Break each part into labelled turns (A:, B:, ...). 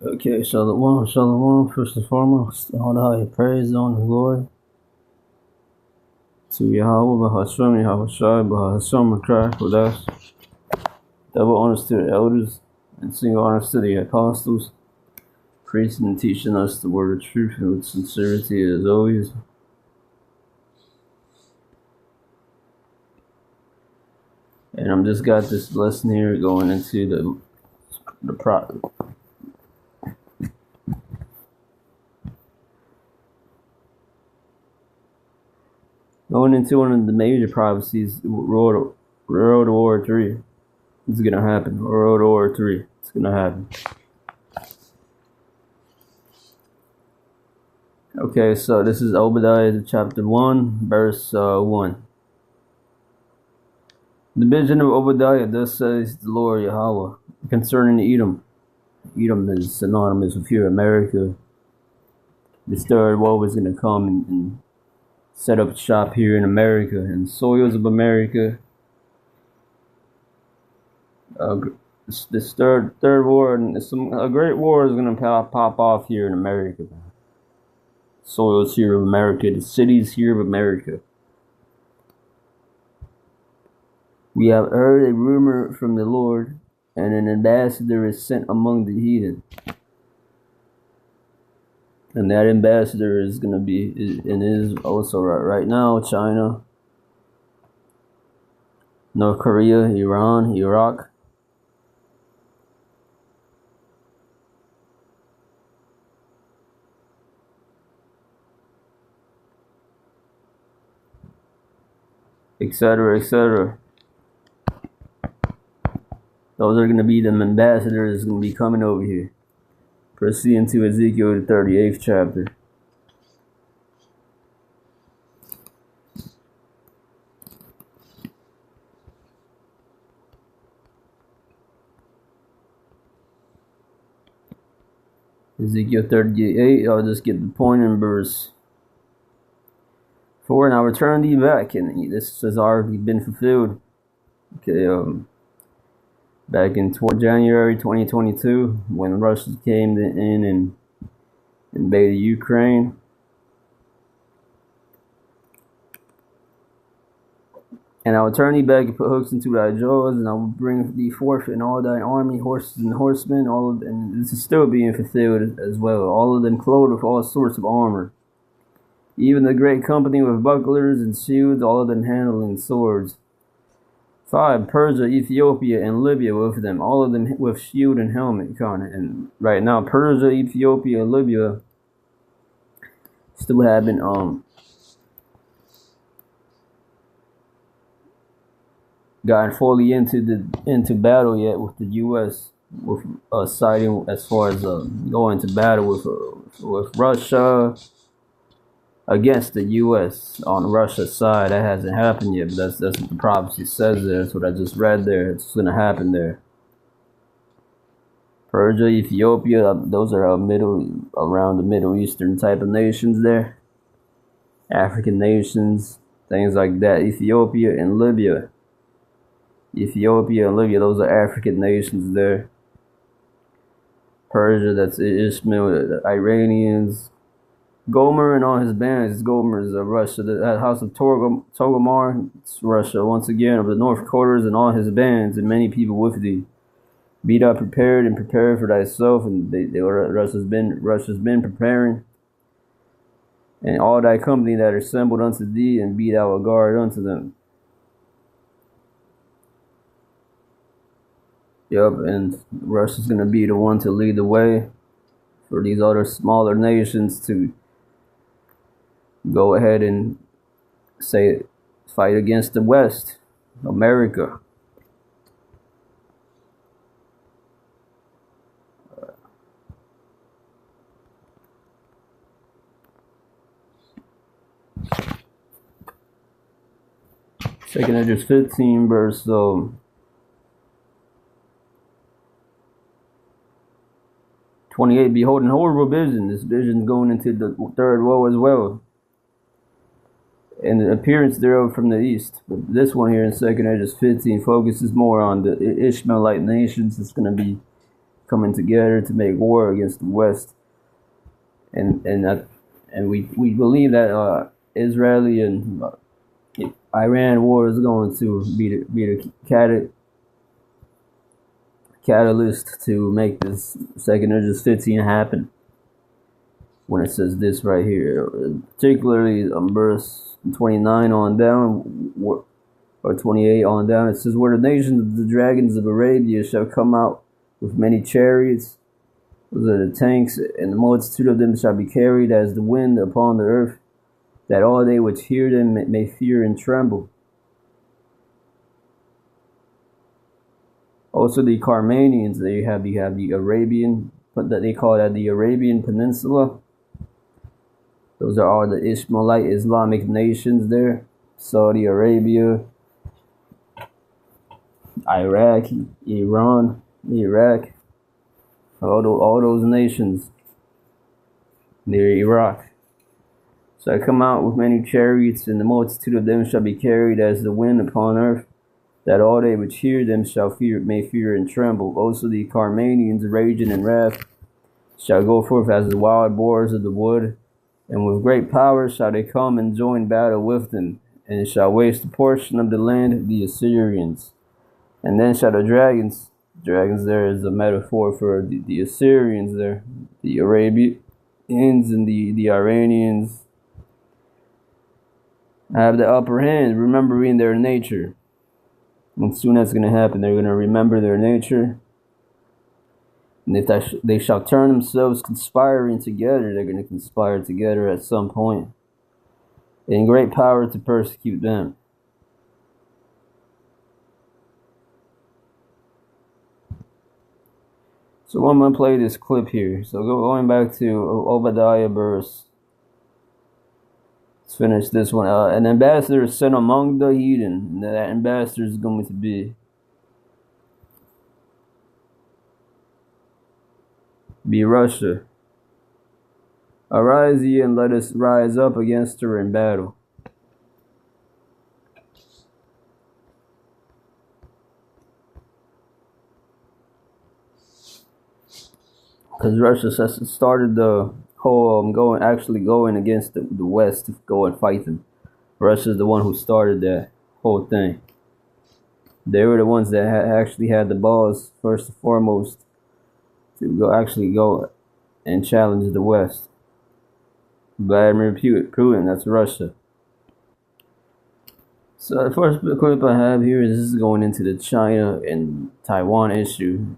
A: Okay, Shalom, first and foremost, all the high praise, honor, and glory to Yahweh, Bahasham, Yahweh Shai, Bahasham, Makar, with us. Double honors to the elders, and single honors to the apostles, preaching and teaching us the word of truth and with sincerity as always. And I'm just got this lesson here going into the going into one of the major prophecies, World War 3. It's gonna happen. World War 3. It's gonna happen. Okay, so this is Obadiah chapter 1, verse 1. The vision of Obadiah, thus says the Lord Yahweh, concerning Edom. Edom is synonymous with here, America. The third war is going to come and set up shop here in America, and soils of America. This third war, and a great war is going to pop off here in America. Soils here of America, the cities here of America. We have heard a rumor from the Lord, and an ambassador is sent among the heathen. And that ambassador is going to be, and is also right now, China, North Korea, Iran, Iraq. Etc., etc. Those are going to be the ambassadors going to be coming over here. Proceeding to Ezekiel, the 38th chapter. Ezekiel 38, I'll just get the point in verse 4. And I'll return thee back, and this has already been fulfilled. Okay, back in January 2022, when Russia came in and invaded Ukraine. And I will turn thee back and put hooks into thy jaws, and I will bring thee forth in all thine army, horses and horsemen, and this is still being fulfilled as well, all of them clothed with all sorts of armor. Even the great company with bucklers and shields, all of them handling swords. 5. Persia, Ethiopia, and Libya with them, all of them with shield and helmet. And right now, Persia, Ethiopia, and Libya still haven't gotten fully into battle yet with the U.S. with siding as far as going to battle with Russia against the U.S. on Russia's side. That hasn't happened yet, but that's what the prophecy says there. That's what I just read there. It's going to happen there. Persia, Ethiopia, those are around the Middle Eastern type of nations there. African nations, things like that. Ethiopia and Libya. Those are African nations there. Persia, that's Ishmael, the Iranians. Gomer and all his bands. Gomer is Russia. The house of Togomar, it's Russia. Once again, of the north quarters and all his bands, and many people with thee. Be thou prepared and prepare for thyself, and Russia's been preparing. And all thy company that are assembled unto thee, and be thou a guard unto them. Yep, and Russia's going to be the one to lead the way for these other smaller nations to go ahead and fight against the West, America. Second Edges 15, verse 28. Behold, an horrible vision. This vision is going into the third woe as well, and the appearance thereof from the east. But this one here in Second Edges 15 focuses more on the Ishmaelite nations. It's going to be coming together to make war against the West, and we believe that Israeli and Iran war is going to be the catalyst to make this Second Esdras 15 happen. When it says this right here, particularly verse 29 on down, or 28 on down, it says, where the nations of the dragons of Arabia shall come out with many chariots, those are the tanks, and the multitude of them shall be carried as the wind upon the earth, that all they which hear them may fear and tremble. Also the Carmanians, you have the Arabian, but that they call that the Arabian Peninsula. Those are all the Ishmaelite Islamic nations there. Saudi Arabia, Iraq, Iran, Iraq, all those nations near Iraq. So I come out with many chariots, and the multitude of them shall be carried as the wind upon earth, that all they which hear them may fear and tremble. Also the Carmanians, raging in wrath, shall go forth as the wild boars of the wood, and with great power shall they come and join battle with them, and shall waste a portion of the land of the Assyrians. And then shall the dragons there is a metaphor for the Assyrians there, the Arabians and the Iranians, have the upper hand, remembering their nature. And soon that's going to happen. They're going to remember their nature. And if they shall turn themselves conspiring together, they're going to conspire together at some point, in great power to persecute them. So I'm going to play this clip here. So going back to Obadiah verse. Let's finish this one. An ambassador is sent among the heathen. And that ambassador is going to be Russia. Arise ye, and let us rise up against her in battle. Because Russia started the whole going against the West to go and fight them. Russia's the one who started that whole thing. They were the ones that actually had the balls, first and foremost, to go and challenge the West. Vladimir Putin, that's Russia. So the first clip I have here is going into the China and Taiwan issue.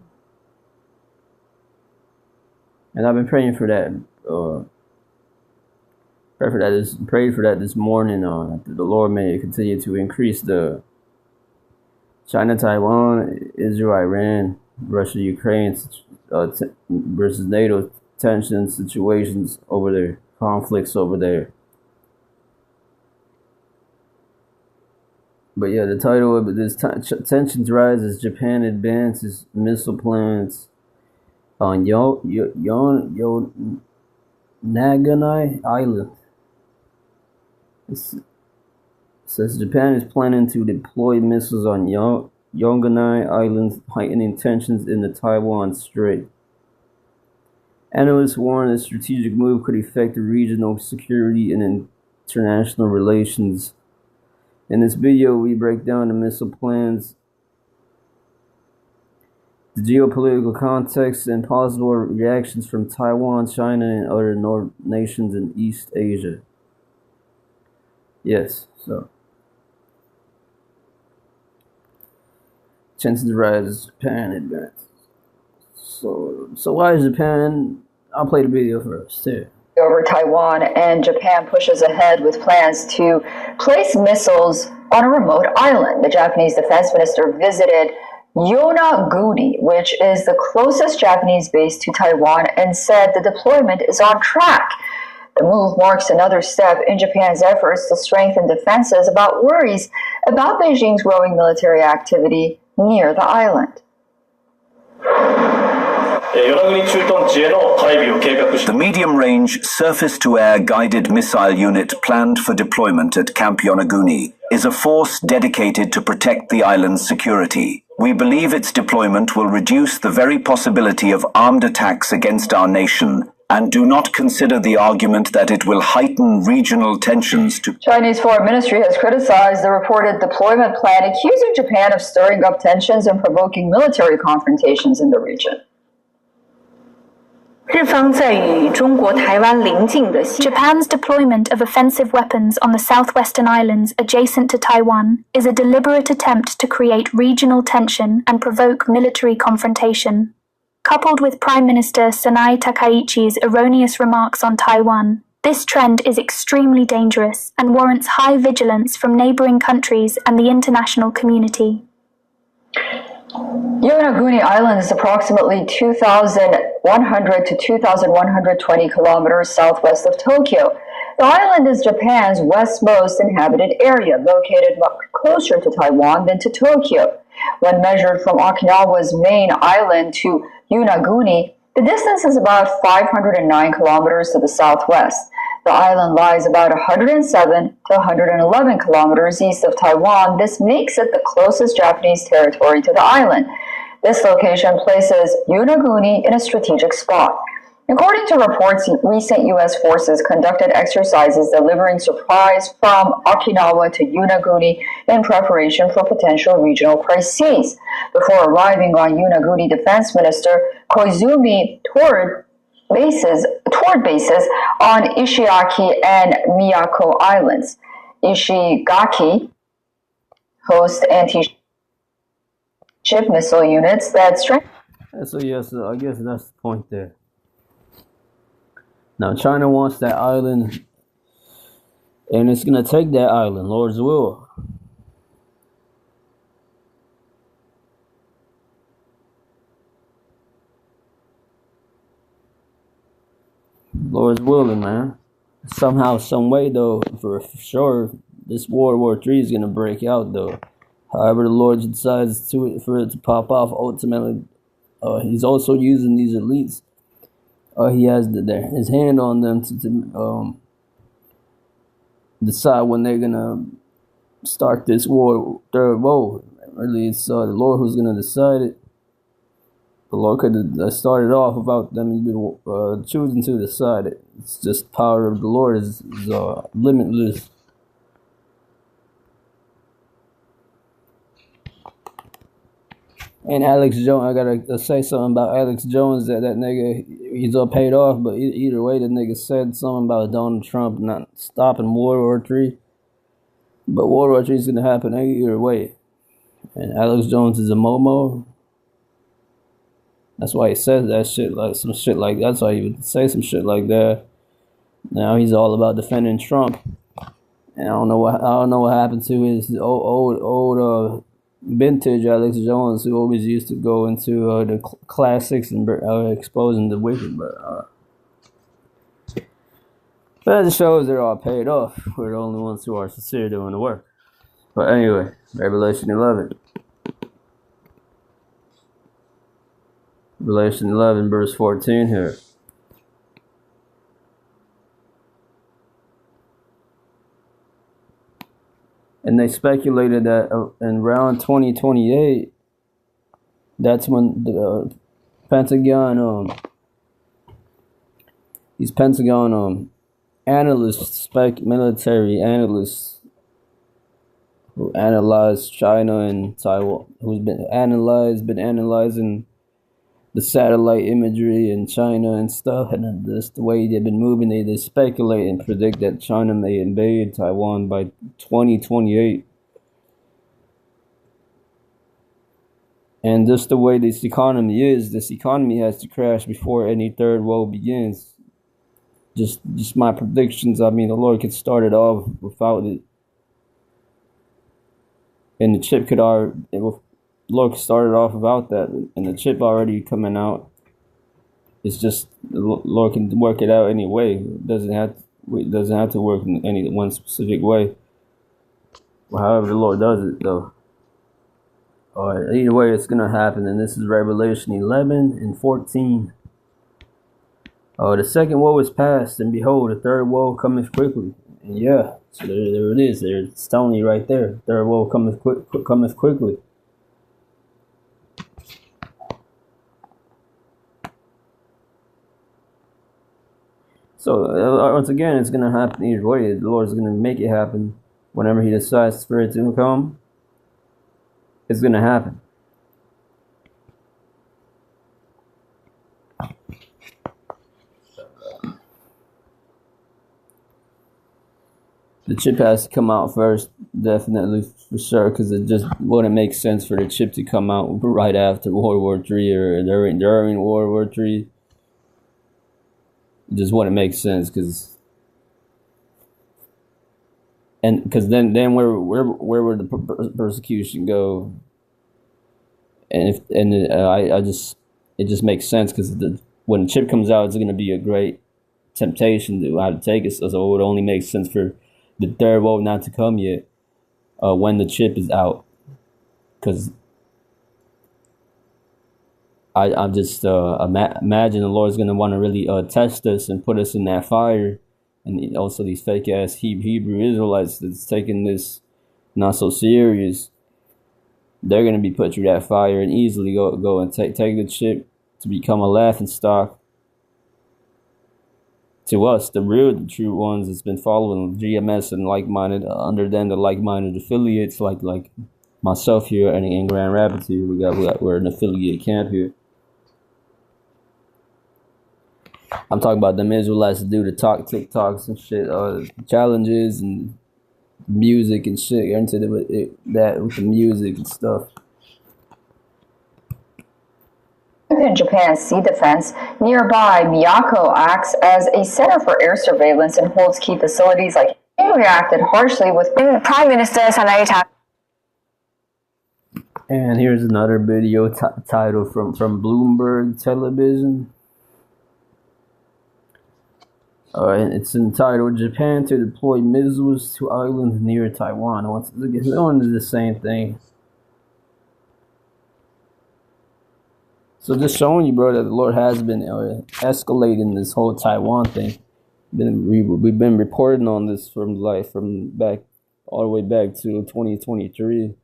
A: And I've been praying for that. Prayed for that this morning. The Lord may continue to increase the China, Taiwan, Israel, Iran, Russia, Ukraine versus NATO tensions, situations over there, conflicts over there. But yeah, the title of this tensions rise as Japan advances missile plans on Naganai Island. It says Japan is planning to deploy missiles on Yonganai Island, heightening tensions in the Taiwan Strait. Analysts warn a strategic move could affect regional security and international relations. In this video, we break down the missile plans, the geopolitical context, and possible reactions from Taiwan, China, and other nations in East Asia. Yes, so tensions rise as Japan advances. So why is Japan? I'll play the video first. Here.
B: Over Taiwan, and Japan pushes ahead with plans to place missiles on a remote island. The Japanese defense minister visited Yonaguni, which is the closest Japanese base to Taiwan, and said the deployment is on track. The move marks another step in Japan's efforts to strengthen defenses about worries about Beijing's growing military activity near the island.
C: The medium-range surface-to-air guided missile unit planned for deployment at Camp Yonaguni is a force dedicated to protect the island's security. We believe its deployment will reduce the very possibility of armed attacks against our nation, and do not consider the argument that it will heighten regional tensions to...
B: Chinese Foreign Ministry has criticized the reported deployment plan, accusing Japan of stirring up tensions and provoking military confrontations in the region.
D: Japan's deployment of offensive weapons on the southwestern islands adjacent to Taiwan is a deliberate attempt to create regional tension and provoke military confrontation. Coupled with Prime Minister Sanai Takaichi's erroneous remarks on Taiwan, this trend is extremely dangerous and warrants high vigilance from neighboring countries and the international community.
B: Yonaguni Island is approximately 2,100 to 2,120 kilometers southwest of Tokyo. The island is Japan's westmost inhabited area, located much closer to Taiwan than to Tokyo. When measured from Okinawa's main island to Yonaguni, the distance is about 509 kilometers to the southwest. The island lies about 107 to 111 kilometers east of Taiwan. This makes it the closest Japanese territory to the island. This location places Yonaguni in a strategic spot. According to reports, recent U.S. forces conducted exercises delivering supplies from Okinawa to Yonaguni in preparation for potential regional crises. Before arriving on Yonaguni, Defense Minister Koizumi toured bases on Ishiaki and Miyako Islands. Ishigaki hosts anti-ship missile units that strengthen.
A: So yes, I guess that's the point there. Now China wants that island, and it's gonna take that island, Lord's will. Lord's willing, man. Somehow, some way, though, for sure, this World War III is gonna break out, though. However, the Lord decides for it to pop off. Ultimately, He's also using these elites. He has his hand on them to decide when they're gonna start this third war. Really, it's the Lord who's gonna decide it. The Lord could have started off without them even choosing to decide it. It's just power of the Lord is limitless. And Alex Jones, I gotta say something about Alex Jones. That nigga, he's all paid off, but either way, the nigga said something about Donald Trump not stopping World War III. But World War III is gonna happen either way. And Alex Jones is a Momo. That's why he says that shit, like some shit like that's why he would say some shit like that. Now he's all about defending Trump. And I don't know what happened to his old vintage Alex Jones, who always used to go into the classics and exposing the wicked. But it shows they're all paid off. We're the only ones who are sincere doing the work. But anyway, Revelation 11. Revelation 11, verse 14 here. And they speculated that in around 2028, that's when the Pentagon, these Pentagon analysts, military analysts, who analyze China and Taiwan, who's been analyzing the satellite imagery in China and stuff, and just the way they've been moving, they speculate and predict that China may invade Taiwan by 2028. And just the way this economy has to crash before any third world begins. Just my predictions. I mean, the Lord could start it off without it, and the chip could Lord started off without that, and the chip already coming out. It's just the Lord can work it out anyway. It doesn't have to work in any one specific way. However, the Lord does it, though. Either way, it's gonna happen, and this is Revelation 11 and 14. The second woe is past, and behold, the third woe cometh quickly. And yeah, so there it is. It's telling you right there. Third woe cometh quickly. So once again, it's gonna happen either way. The Lord's gonna make it happen whenever He decides for it to come. It's gonna happen. The chip has to come out first, definitely for sure, because it just wouldn't make sense for the chip to come out right after World War III or during World War III. It just wouldn't make sense, because then where would the persecution go? And it just makes sense, because when the chip comes out, it's going to be a great temptation to how to take it. So it would only make sense for the third woe not to come yet when the chip is out, because I'm just imagine the Lord's gonna want to really test us and put us in that fire, and also these fake ass Hebrew Israelites that's taking this not so serious. They're gonna be put through that fire and easily go and take the chip to become a laughing stock to us, the true ones that's been following GMS and like-minded, under them the like-minded affiliates like myself here and in Grand Rapids here. We're an affiliate camp here. I'm talking about them Israelites that do the TikToks and shit, challenges and music and shit. You're into that with the music and stuff.
B: In Japan's sea defense, nearby Miyako acts as a center for air surveillance and holds key facilities like he reacted harshly with Prime Minister Sanae.
A: And here's another video title from Bloomberg Television. It's entitled "Japan to deploy missiles to islands near Taiwan." Once again, it's going to the same thing. So just showing you, bro, that the Lord has been escalating this whole Taiwan thing. We've been reporting on this from back all the way back to 2023,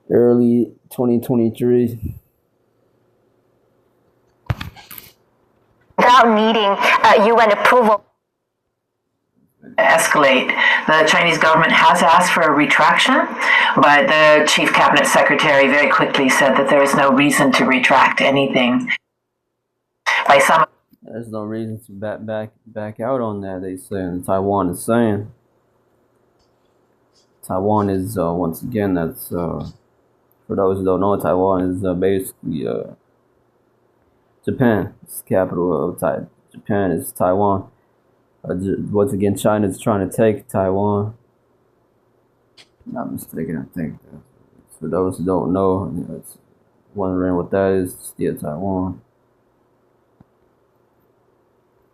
A: early 2023.
E: Without needing UN approval. Escalate. The Chinese government has asked for a retraction, but the chief cabinet secretary very quickly said that there is no reason to retract anything.
A: There's no reason to back out on that. They say Taiwan is saying. Taiwan is once again, that's for those who don't know, Taiwan is basically Japan. It's the capital of Japan is Taiwan. Once again, China is trying to take Taiwan. Not mistaken, I think. For those who don't know, it's wondering what that is, still Taiwan.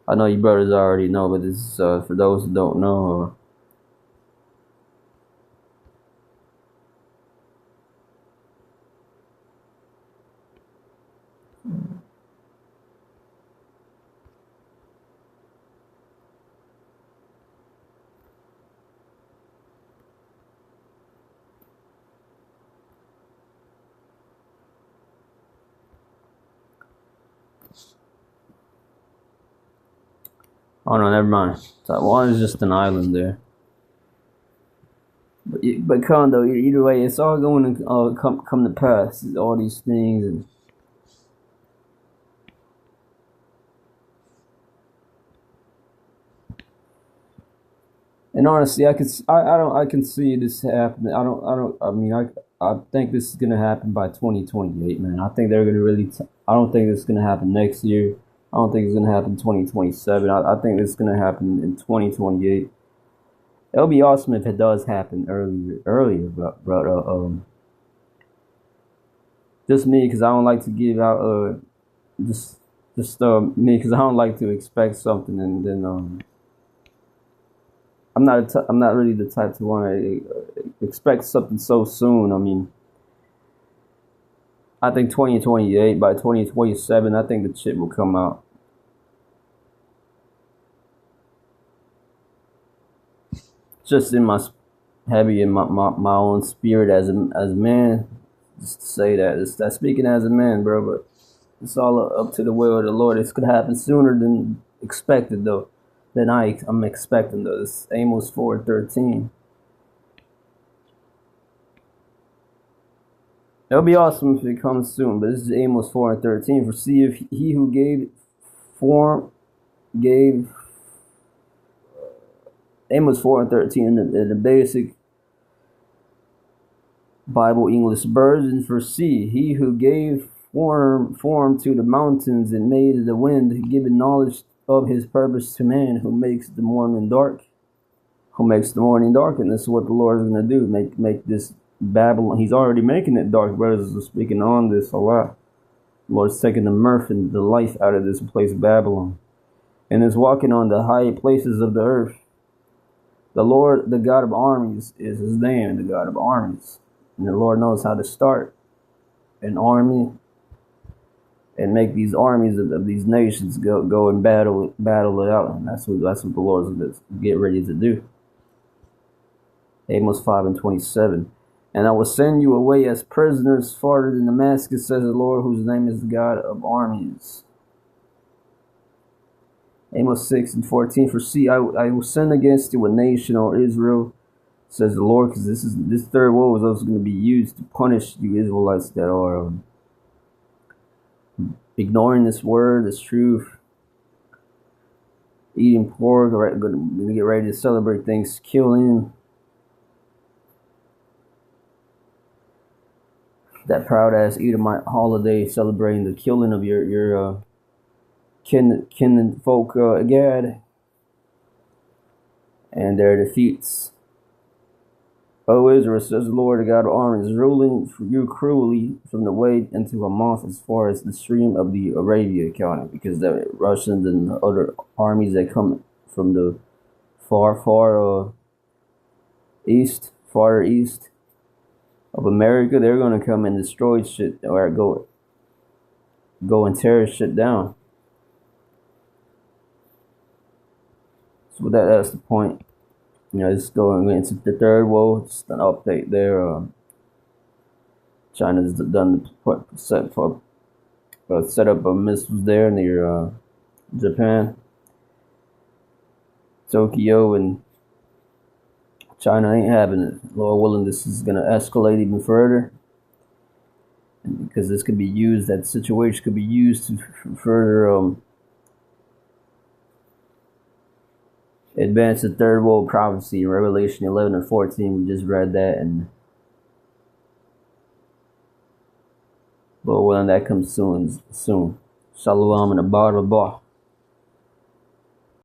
A: I know you brothers already know, but this is for those who don't know. Oh no, never mind. Taiwan is just an island there. But Kondo, either way, it's all going to come to pass. All these things, and honestly, I can see this happening. I think this is gonna happen by 2028, man. I think they're gonna really. I don't think it's gonna happen next year. I don't think it's gonna happen 2027. I think it's gonna happen in 2028. It'll be awesome if it does happen earlier, but just me, because I don't like to give out just me, because I don't like to expect something and then I'm not really the type to want to expect something so soon. I mean, I think 2028, by 2027, I think the chip will come out. Just in my own spirit as a man, just to say that. That's speaking as a man, bro. But it's all up to the will of the Lord. It's gonna happen sooner than expected though. I'm expecting though. It's Amos 4:13. It'll be awesome if it comes soon, but this is Amos 4:13. For see if he who gave Amos 4:13 in the basic Bible English version. For see, he who gave form to the mountains and made the wind, giving knowledge of his purpose to man, who makes the morning dark. And this is what the Lord is going to do. Make this Babylon. He's already making it dark. Brothers are speaking on this a lot. The Lord's taking the mirth and the life out of this place, Babylon, and is walking on the high places of the earth. The Lord, the God of armies, is his name, the God of armies. And the Lord knows how to start an army and make these armies of these nations go and battle it out. And that's what the Lord's going to get ready to do. Amos 5:27. And I will send you away as prisoners farther than Damascus, says the Lord, whose name is the God of armies. Amos 6:14. For see, I will send against you a nation, or Israel, says the Lord, because this third woe is also going to be used to punish you Israelites that are ignoring this word, this truth, eating pork, going to get ready to celebrate Thanksgiving. That proud ass Edomite holiday celebrating the killing of your kin and folk Gad and their defeats. O Israel, says the Lord, the God of armies, ruling for you cruelly from the way into Hamath, as far as the stream of the Arabia County, because the Russians and the other armies that come from the far east of America, they're going to come and destroy shit, or go and tear shit down. So that's the point. It's going into the third woe. Just an update there. China's done set up missiles there near Japan, Tokyo, and China ain't having it. Lord willing, this is going to escalate even further, and because this could be used, that situation could be used to further advance the third world prophecy in Revelation 11:14. We just read that, and Lord willing, that comes soon. Shalom and a bar.